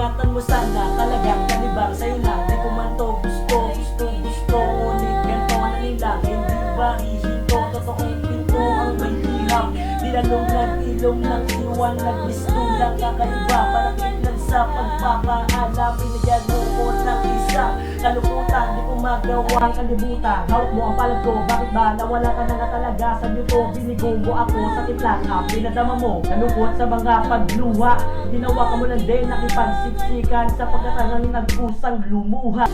ingatan mo sana, talagang kalibar sa'yo na. Di ko man to gusto, ngunit ganito na nilang hindi ba hihinto, totoong pinto ang may liham. Nilalong ng ilong ng iwan, nagmistulang kakaiba, palakit lang sa pagpapaalam. Pinagyan mo ko ng isa, kalukutan, di ko magawang kalibutan. Hawak mo ang palad ko, bakit ba nawala ka na nga talaga sa yuto? Binigo mo ako sa kitlang pinadama mo, nalungkot sa mga pagluha. Ginawa ka mo lang din, nakipagsiksikan sa pagkatangang nagkusang lumuha.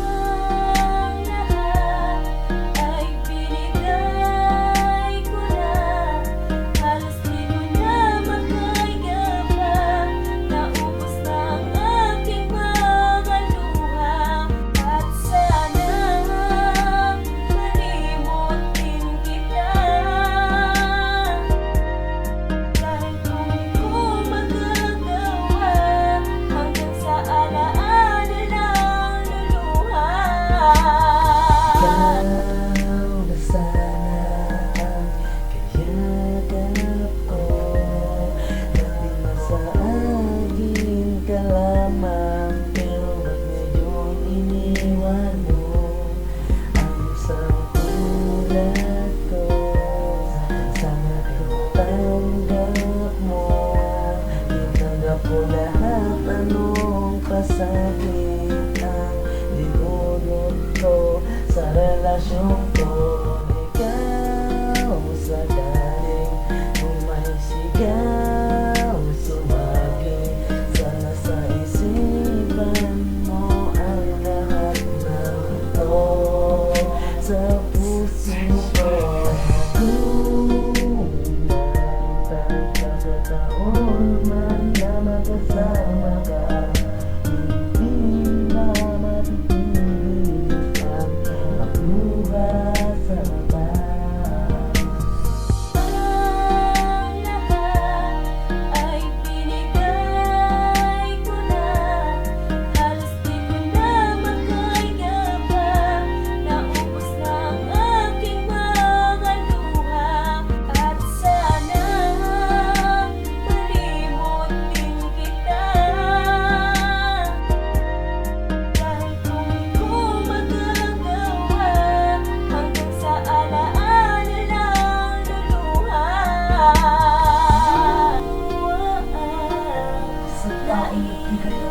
Ko lahat anong pasakit ang dinulot ko sa relasyon ko. Ikaw sa daling umay-sigaw, sumagi. Sana sa isipan mo ang lahat ng ito sa puso ko. Kung pagkakataon man na magkasama ka, hindi na matitigil ang magluha sa labas. Ang lahat ay binigay ko na, halos di ko na makaiga pa. Naubos na ang aking mga luha, at sana malimot din kita. Kahit kung di ko magagawa, hanggang sa alaala lang luluha. Sa taong nagbigay